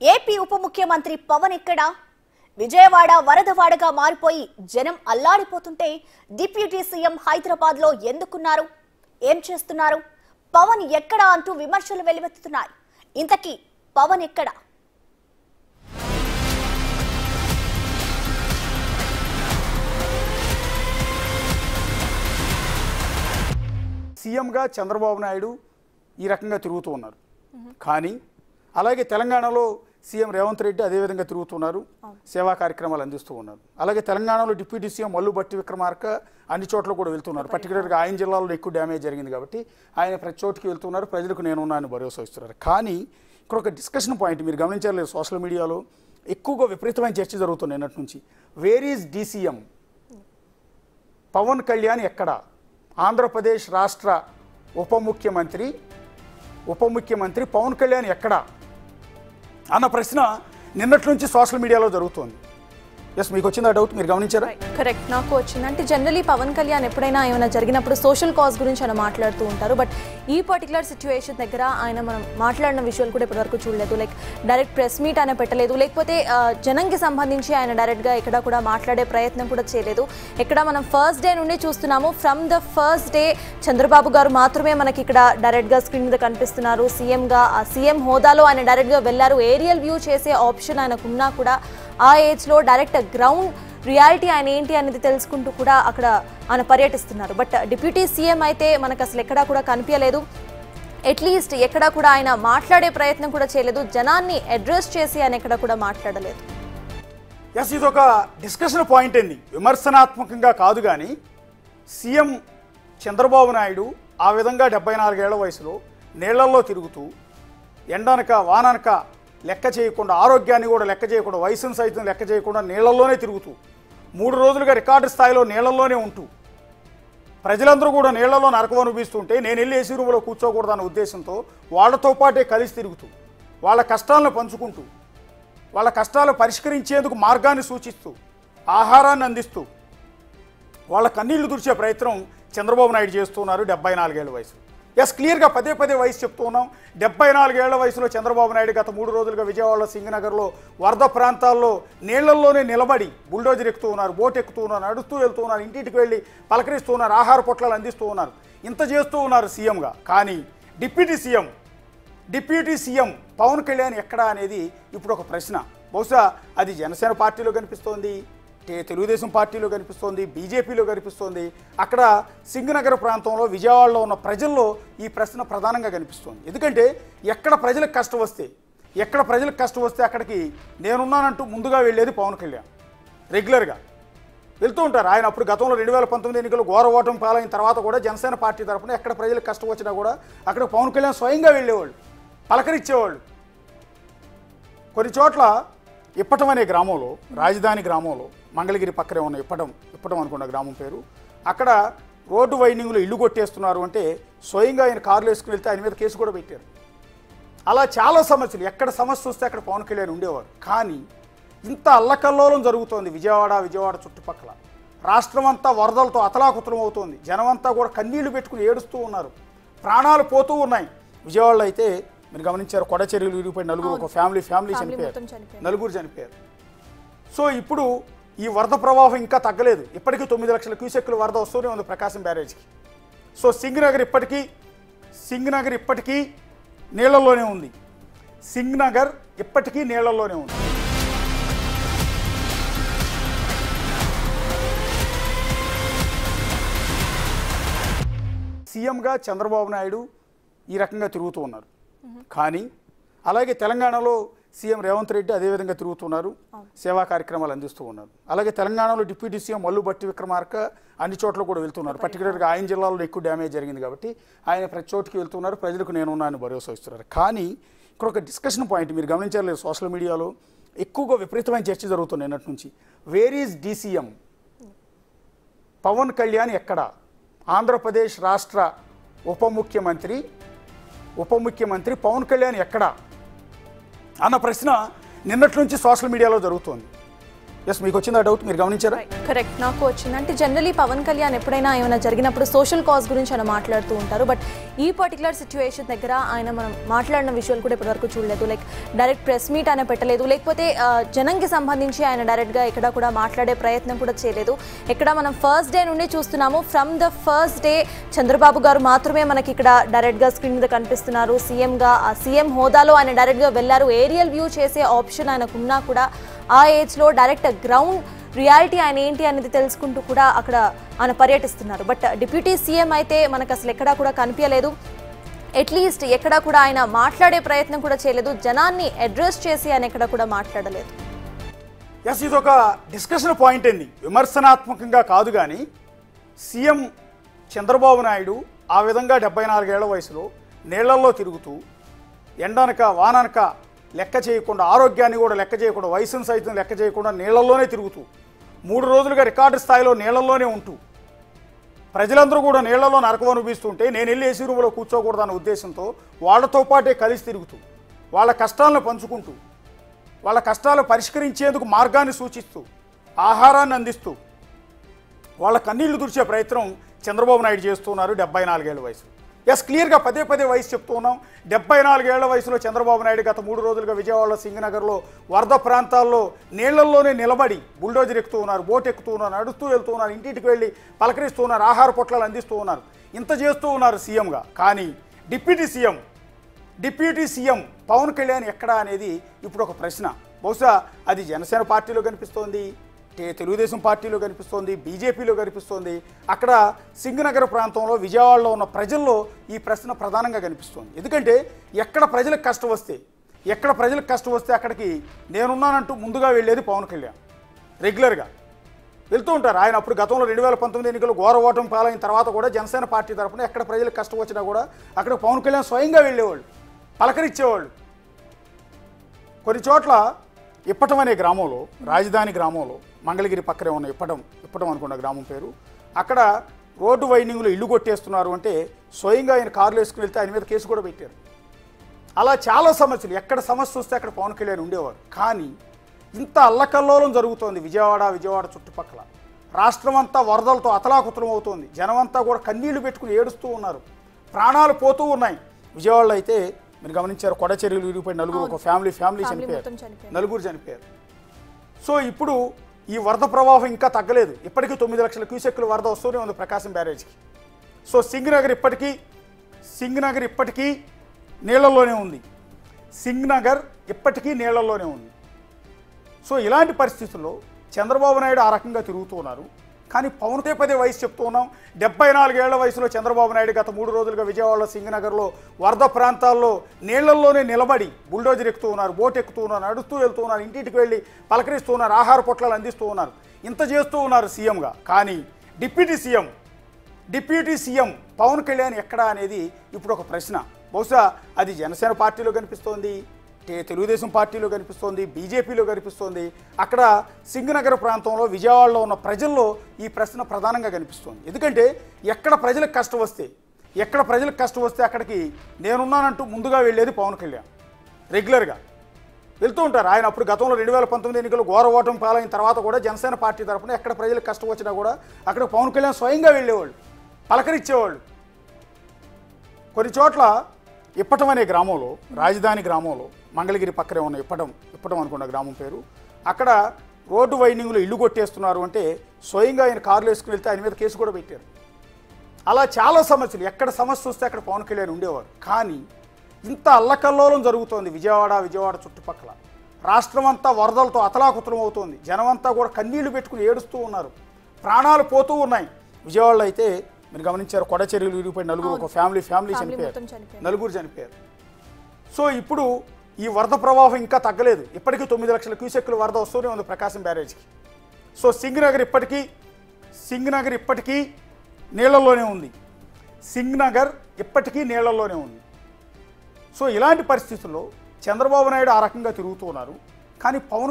AP ఉప ముఖ్యమంత్రి పవన్ ఎక్కడా? విజయవాడ వరదవాడగా మారిపోయి జనం అల్లాడిపోతుంటే డిప్యూటీ సీఎం హైదరాబాద్ లో ఎందుకున్నారు? ఏం చేస్తున్నారు? పవన్ ఎక్కడా అంటూ విమర్శలు వెల్లువెత్తుతున్నాయి. ఇంతకీ పవన్ ఎక్కడా? సీఎంగా చంద్రబాబు నాయుడు ఈ రకంగా తిరుగుతూ ఉన్నారు. కానీ అలాగే తెలంగాణలో సీఎం రేవంత్ రెడ్డి అదేవిధంగా తిరుగుతున్నారు, సేవా కార్యక్రమాలు అందిస్తూ ఉన్నారు. అలాగే తెలంగాణలో డిప్యూటీ సీఎం మల్లు భట్టి విక్రమార్క అన్ని చోట్ల కూడా వెళ్తున్నారు. పర్టికులర్గా ఆయన జిల్లాలో ఎక్కువ డ్యామేజ్ జరిగింది కాబట్టి ఆయన ప్రతి చోటుకి వెళ్తున్నారు, ప్రజలకు నేనున్నాను భరోసా ఇస్తున్నారు. కానీ ఇక్కడ ఒక డిస్కషన్ పాయింట్ మీరు గమనించలేదు, సోషల్ మీడియాలో ఎక్కువగా విపరీతమైన చర్చ జరుగుతుంది నిన్నటి నుంచి. Where is DCM? Pawan Kalyan ఎక్కడ? ఆంధ్రప్రదేశ్ రాష్ట్ర ఉప ముఖ్యమంత్రి పవన్ కళ్యాణ్ ఎక్కడ అన్న ప్రశ్న నిన్నటి నుంచి సోషల్ మీడియాలో జరుగుతోంది. ఎస్, మీకు వచ్చింది ఆ డౌట్? మీరు గమనించారా? కరెక్ట్, నాకు వచ్చింది. అంటే జనరలీ పవన్ కళ్యాణ్ ఎప్పుడైనా ఏమైనా జరిగినప్పుడు సోషల్ కాజ్ గురించి ఆయన మాట్లాడుతూ ఉంటారు. బట్ ఈ పర్టికులర్ సిచ్యువేషన్ దగ్గర ఆయన మనం మాట్లాడిన విషయాలు కూడా ఇప్పటివరకు చూడలేదు. లైక్ డైరెక్ట్ ప్రెస్ మీట్ ఆయన పెట్టలేదు, లేకపోతే జనంకి సంబంధించి ఆయన డైరెక్ట్గా ఎక్కడ కూడా మాట్లాడే ప్రయత్నం కూడా చేయలేదు. ఎక్కడ మనం ఫస్ట్ డే నుండి చూస్తున్నాము. From the first day Chandrababu గారు మాత్రమే మనకి ఇక్కడ డైరెక్ట్గా స్క్రీన్ మీద కనిపిస్తున్నారు. సీఎంగా ఆ సీఎం హోదాలో ఆయన డైరెక్ట్గా వెళ్ళారు. ఏరియల్ వ్యూ చేసే ఆప్షన్ ఆయనకున్నా కూడా ఆ ఏజ్లో డైరెక్ట్ గ్రౌండ్ రియాలిటీ ఆయన ఏంటి అనేది తెలుసుకుంటూ కూడా అక్కడ ఆయన పర్యటిస్తున్నారు. బట్ డిప్యూటీ సీఎం అయితే మనకు అసలు ఎక్కడా కూడా కనిపించలేదు. అట్లీస్ట్ ఎక్కడా కూడా ఆయన మాట్లాడే ప్రయత్నం కూడా చేయలేదు. జనాన్ని అడ్రస్ చేసి ఆయన ఎక్కడా కూడా మాట్లాడలేదు. ఎస్, ఇది ఒక డిస్కషన్ పాయింట్ అండి, విమర్శనాత్మకంగా కాదు. కానీ సీఎం చంద్రబాబు నాయుడు ఆ విధంగా 74 ఏళ్ల వయసులో నీళ్లలో తిరుగుతూ ఎండనక వాననక లెక్క చేయకుండా, ఆరోగ్యాన్ని కూడా లెక్క చేయకుండా, వయసును సైతం లెక్క చేయకుండా నీళ్లలోనే తిరుగుతూ 3 రోజులుగా రికార్డు స్థాయిలో నీళ్లలోనే ఉంటూ ప్రజలందరూ కూడా నీళ్లలో నరకం అనుభవిస్తుంటే నేను వెళ్ళి ఏసీ రూమ్లో కూర్చోకూడదన్న ఉద్దేశంతో వాళ్ళతో పాటే కలిసి తిరుగుతూ వాళ్ళ కష్టాలను పంచుకుంటూ వాళ్ళ కష్టాలు పరిష్కరించేందుకు మార్గాన్ని సూచిస్తూ ఆహారాన్ని అందిస్తూ వాళ్ళ కన్నీళ్లు తుడిచే ప్రయత్నం చంద్రబాబు నాయుడు చేస్తున్నారు 74 ఏళ్ల వయసు. ఎస్, క్లియర్గా పదే వయసు చెప్తూ ఉన్నాం. 74 ఏళ్ల వయసులో చంద్రబాబు నాయుడు గత 3 రోజులుగా విజయవాడలో సింగనగర్లో వరద ప్రాంతాల్లో నీళ్లలోనే నిలబడి బుల్డోజర్ ఎక్కుతూ ఉన్నారు, బోట్ ఎక్కుతూ ఉన్నారు, నడుస్తూ వెళ్తూ ఉన్నారు, ఇంటింటికి వెళ్ళి పలకరిస్తూ ఉన్నారు, ఆహార పొట్లాలు అందిస్తూ ఉన్నారు. ఇంత చేస్తూ ఉన్నారు సీఎంగా. కానీ డిప్యూటీ సీఎం పవన్ కళ్యాణ్ ఎక్కడా అనేది ఇప్పుడు ఒక ప్రశ్న. బహుశా అది జనసేన పార్టీలో కనిపిస్తోంది, తెలుగుదేశం పార్టీలో కనిపిస్తోంది, బీజేపీలో కనిపిస్తోంది. అక్కడ సింగనగర్ ప్రాంతంలో విజయవాడలో ఉన్న ప్రజల్లో ఈ ప్రశ్న ప్రధానంగా కనిపిస్తోంది. ఎందుకంటే ఎక్కడ ప్రజలకు కష్టం వస్తే అక్కడికి నేనున్నానంటూ ముందుగా వెళ్ళేది పవన్ కళ్యాణ్. రెగ్యులర్గా వెళ్తూ ఉంటారు ఆయన. అప్పుడు గతంలో 2019 ఎన్నికలు ఘోర ఓటమి పాలైన తర్వాత కూడా జనసేన పార్టీ తరఫున ఎక్కడ ప్రజలకు కష్టం వచ్చినా కూడా అక్కడ పవన్ కళ్యాణ్ స్వయంగా వెళ్ళేవాళ్ళు, పలకరించేవాళ్ళు. కొన్ని చోట్ల ఇప్పటం అనే గ్రామంలో, రాజధాని గ్రామంలో, మంగళగిరి పక్కనే ఉన్న ఇప్పటం అనుకున్న గ్రామం పేరు, అక్కడ రోడ్డు వైండింగ్లో ఇల్లు కొట్టేస్తున్నారు అంటే స్వయంగా ఆయన కార్లు వేసుకుని వెళ్తే ఆయన మీద కేసు కూడా పెట్టారు. అలా చాలా సమస్యలు, ఎక్కడ సమస్య వస్తే అక్కడ పవన్ కళ్యాణ్ ఉండేవారు. కానీ ఇంత అల్లకల్లోలం జరుగుతోంది విజయవాడ చుట్టుపక్కల. రాష్ట్రం అంతా వరదలతో అతలాకుతలం అవుతోంది. జనమంతా కూడా కన్నీళ్లు పెట్టుకుని ఏడుస్తూ ఉన్నారు, ప్రాణాలు పోతూ ఉన్నాయి. విజయవాడలో అయితే మీరు గమనించారు, కొడచెరువులు విరిగిపోయి ఒక ఫ్యామిలీ నలుగురు చనిపోయారు. సో ఇప్పుడు ఈ వరద ప్రవాహం ఇంకా తగ్గలేదు. ఇప్పటికీ 9 లక్షల క్యూసెక్కుల వరద వస్తూనే ఉంది ప్రకాశం బ్యారేజ్కి. సో సింగనగర్ ఇప్పటికీ నీళ్లలోనే ఉంది. సీఎంగా చంద్రబాబు నాయుడు ఈ రకంగా తిరుగుతూ ఉన్నారు. కానీ అలాగే తెలంగాణలో సీఎం రేవంత్ రెడ్డి అదేవిధంగా తిరుగుతున్నారు, సేవా కార్యక్రమాలు అందిస్తూ ఉన్నారు. అలాగే తెలంగాణలో డిప్యూటీ సీఎం మల్లు భట్టి విక్రమార్క అన్ని చోట్ల కూడా వెళ్తున్నారు. పర్టికులర్గా ఆయన జిల్లాలో ఎక్కువ డ్యామేజ్ జరిగింది కాబట్టి ఆయన ప్రతి చోటుకి వెళ్తున్నారు, ప్రజలకు నేనున్నాను భరోసా ఇస్తున్నారు. కానీ ఇక్కడ ఒక డిస్కషన్ పాయింట్ మీరు గమనించలేదు, సోషల్ మీడియాలో ఎక్కువగా విపరీతమైన చర్చ జరుగుతుంది నిన్నటి నుంచి. Where is DCM? Pawan Kalyan ఎక్కడ? ఆంధ్రప్రదేశ్ రాష్ట్ర ఉప ముఖ్యమంత్రి పవన్ కళ్యాణ్ ఎక్కడ అన్న ప్రశ్న నిన్నటి నుంచి సోషల్ మీడియాలో జరుగుతోంది. ఎస్, మీకు వచ్చింది ఆ డౌట్, మీరు గమనించారా? కరెక్ట్, నాకు వచ్చింది. అంటే జనరలీ పవన్ కళ్యాణ్ ఎప్పుడైనా ఏమైనా జరిగినప్పుడు సోషల్ కాజ్ గురించి ఆయన మాట్లాడుతూ ఉంటారు. బట్ ఈ పర్టికులర్ సిచ్యువేషన్ దగ్గర ఆయన మనం మాట్లాడిన విషయాలు కూడా ఇప్పటివరకు చూడలేదు. లైక్ డైరెక్ట్ ప్రెస్ మీట్ ఆయన పెట్టలేదు, లేకపోతే జనంకి సంబంధించి ఆయన డైరెక్ట్గా ఎక్కడ కూడా మాట్లాడే ప్రయత్నం కూడా చేయలేదు. ఇక్కడ మనం ఫస్ట్ డే నుండి చూస్తున్నాము. From the first day Chandrababu గారు మాత్రమే మనకి ఇక్కడ డైరెక్ట్గా స్క్రీన్ మీద కనిపిస్తున్నారు. సీఎంగా సీఎం హోదాలో ఆయన డైరెక్ట్గా వెళ్ళారు. ఏరియల్ వ్యూ చేసే ఆప్షన్ ఆయనకున్నా కూడా ఆ ఏజ్లో డైరెక్ట్ గ్రౌండ్ రియాలిటీ ఆయన ఏంటి అనేది తెలుసుకుంటూ కూడా అక్కడ ఆయన పర్యటిస్తున్నారు. బట్ డిప్యూటీ సీఎం అయితే మనకు అసలు ఎక్కడా కూడా కనిపించలేదు. అట్లీస్ట్ ఎక్కడా కూడా ఆయన మాట్లాడే ప్రయత్నం కూడా చేయలేదు. జనాన్ని అడ్రస్ చేసి ఆయన ఎక్కడా కూడా మాట్లాడలేదు. ఎస్, ఇది ఒక డిస్కషన్ పాయింట్ అండి, విమర్శనాత్మకంగా కాదు. కానీ సీఎం చంద్రబాబు నాయుడు ఆ విధంగా 74 ఏళ్ల వయసులో నీళ్లలో తిరుగుతూ ఎండనక వాననక లెక్క చేయకుండా, ఆరోగ్యాన్ని కూడా లెక్క చేయకుండా, వయసును సైతం లెక్క చేయకుండా నీళ్లలోనే తిరుగుతూ 3 రోజులుగా రికార్డు స్థాయిలో నీళ్లలోనే ఉంటూ ప్రజలందరూ కూడా నీళ్లలో నరకం అనుభవిస్తుంటే నేను వెళ్ళి ఏసీ రూమ్లో కూర్చోకూడదన్న ఉద్దేశంతో వాళ్ళతో పాటే కలిసి తిరుగుతూ వాళ్ళ కష్టాలను పంచుకుంటూ వాళ్ళ కష్టాలు పరిష్కరించేందుకు మార్గాన్ని సూచిస్తూ ఆహారాన్ని అందిస్తూ వాళ్ళ కన్నీళ్లు తుడిచే ప్రయత్నం చంద్రబాబు నాయుడు చేస్తున్నారు 74 ఏళ్ల వయసు. ఎస్, క్లియర్గా పదే వయసు చెప్తూ ఉన్నాం. 74 ఏళ్ల వయసులో చంద్రబాబు నాయుడు గత 3 రోజులుగా విజయవాడలో సింగనగర్లో వరద ప్రాంతాల్లో నీళ్లలోనే నిలబడి బుల్డోజర్ ఎక్కుతూ ఉన్నారు, బోట్ ఎక్కుతూ ఉన్నారు, నడుస్తూ వెళ్తూ ఉన్నారు, ఇంటింటికి వెళ్ళి పలకరిస్తూ ఉన్నారు, ఆహార పొట్లాలు అందిస్తూ ఉన్నారు. ఇంత చేస్తూ ఉన్నారు సీఎంగా. కానీ డిప్యూటీ సీఎం పవన్ కళ్యాణ్ ఎక్కడా అనేది ఇప్పుడు ఒక ప్రశ్న. బహుశా అది జనసేన పార్టీలో కనిపిస్తోంది, తెలుగుదేశం పార్టీలో కనిపిస్తోంది, బీజేపీలో కనిపిస్తోంది. అక్కడ సింగనగర్ ప్రాంతంలో విజయవాడలో ఉన్న ప్రజల్లో ఈ ప్రశ్న ప్రధానంగా కనిపిస్తోంది. ఎందుకంటే ఎక్కడ ప్రజలకు కష్టం వస్తే అక్కడికి నేనున్నానంటూ ముందుగా వెళ్ళేది పవన్ కళ్యాణ్. రెగ్యులర్గా వెళ్తూ ఉంటారు ఆయన. అప్పుడు గతంలో 2019 ఎన్నికలు ఘోర ఓటమి పాలైన తర్వాత కూడా జనసేన పార్టీ తరఫున ఎక్కడ ప్రజలకు కష్టం వచ్చినా కూడా అక్కడ పవన్ కళ్యాణ్ స్వయంగా వెళ్ళేవాళ్ళు, పలకరించేవాళ్ళు. కొన్ని చోట్ల ఇప్పటం అనే గ్రామంలో, రాజధాని గ్రామంలో, మంగళగిరి పక్కనే ఉన్న ఇప్పటం అనుకున్న గ్రామం పేరు, అక్కడ రోడ్డు వైండింగ్లో ఇల్లు కొట్టేస్తున్నారు అంటే స్వయంగా ఆయన కార్లు వేసుకుని వెళ్తే ఆయన మీద కేసు కూడా పెట్టారు. అలా చాలా సమస్యలు, ఎక్కడ సమస్య వస్తే అక్కడ పవన్ కళ్యాణ్ ఉండేవారు. కానీ ఇంత అల్లకల్లోలం జరుగుతోంది విజయవాడ చుట్టుపక్కల. రాష్ట్రం అంతా వరదలతో అతలాకుతలం అవుతోంది. జనమంతా కూడా కన్నీళ్లు పెట్టుకుని ఏడుస్తూ ఉన్నారు, ప్రాణాలు పోతూ ఉన్నాయి. విజయవాడలో అయితే మీరు గమనించారు, కొడచెరువులు విరిగిపోయి ఒక ఫ్యామిలీ చనిపోయారు. సో ఇప్పుడు ఈ వరద ప్రవాహం ఇంకా తగ్గలేదు. ఇప్పటికీ 9 లక్షల క్యూసెక్కుల వరద వస్తూనే ఉంది ప్రకాశం బ్యారేజ్కి. సో సింగనగర్ ఇప్పటికీ నీళ్లలోనే ఉంది. సో ఇలాంటి పరిస్థితుల్లో చంద్రబాబు నాయుడు ఆ రకంగా తిరుగుతూ ఉన్నారు. కానీ పదే వయసు చెప్తూ ఉన్నాం. 74 ఏళ్ల వయసులో చంద్రబాబు నాయుడు గత 3 రోజులుగా విజయవాడలో సింగనగర్లో వరద ప్రాంతాల్లో నీళ్లలోనే నిలబడి బుల్డోజర్ ఎక్కుతూ ఉన్నారు, బోట్ ఎక్కుతూ ఉన్నారు, నడుస్తూ వెళ్తూ ఉన్నారు, ఇంటింటికి వెళ్ళి పలకరిస్తూ ఉన్నారు, ఆహార పొట్లాలు అందిస్తూ ఉన్నారు. ఇంత చేస్తూ ఉన్నారు సీఎంగా. కానీ డిప్యూటీ సీఎం పవన్ కళ్యాణ్ ఎక్కడా అనేది ఇప్పుడు ఒక ప్రశ్న. బహుశా అది జనసేన పార్టీలో కనిపిస్తోంది, తెలుగుదేశం పార్టీలో కనిపిస్తోంది, బీజేపీలో కనిపిస్తోంది. అక్కడ సింగనగర్ ప్రాంతంలో విజయవాడలో ఉన్న ప్రజల్లో ఈ ప్రశ్న ప్రధానంగా కనిపిస్తోంది. ఎందుకంటే ఎక్కడ ప్రజలకు కష్టం వస్తే అక్కడికి నేనున్నానంటూ ముందుగా వెళ్ళేది పవన్ కళ్యాణ్. రెగ్యులర్గా వెళ్తూ ఉంటారు ఆయన. అప్పుడు గతంలో 2019 ఎన్నికలు ఘోర ఓటమి పాలైన తర్వాత కూడా జనసేన పార్టీ తరఫున ఎక్కడ ప్రజలకు కష్టం వచ్చినా కూడా అక్కడ పవన్ కళ్యాణ్ స్వయంగా వెళ్ళేవాళ్ళు, పలకరించేవాళ్ళు. కొన్ని చోట్ల ఇప్పటం అనే గ్రామంలో, రాజధాని గ్రామంలో, మంగళగిరి పక్కనే ఉన్న ఇప్పటం అనుకున్న గ్రామం పేరు, అక్కడ రోడ్డు వైండింగ్లో ఇల్లు కొట్టేస్తున్నారు అంటే స్వయంగా ఆయన కార్లు వేసుకుని వెళ్తే ఆయన మీద కేసు కూడా పెట్టారు. అలా చాలా సమస్యలు, ఎక్కడ సమస్య వస్తే అక్కడ పవన్ కళ్యాణ్ ఉండేవారు. కానీ ఇంత అల్లకల్లోలం జరుగుతోంది విజయవాడ చుట్టుపక్కల. రాష్ట్రం అంతా వరదలతో అతలాకుతలం అవుతోంది. జనమంతా కూడా కన్నీళ్లు పెట్టుకుని ఏడుస్తూ ఉన్నారు, ప్రాణాలు పోతూ ఉన్నాయి. విజయవాడలో అయితే మీరు గమనించారు, కొడచెరువులు విరిగిపోయి ఒక ఫ్యామిలీ చనిపోయారు. సో ఇప్పుడు ఈ వరద ప్రవాహం ఇంకా తగ్గలేదు. ఇప్పటికీ 9 లక్షల క్యూసెక్కుల వరద వస్తూనే ఉంది ప్రకాశం బ్యారేజ్కి. సో సింగనగర్ ఇప్పటికీ నీళ్లలోనే ఉంది. సో ఇలాంటి పరిస్థితుల్లో చంద్రబాబు నాయుడు ఆ రకంగా తిరుగుతూ ఉన్నారు. కానీ పవన్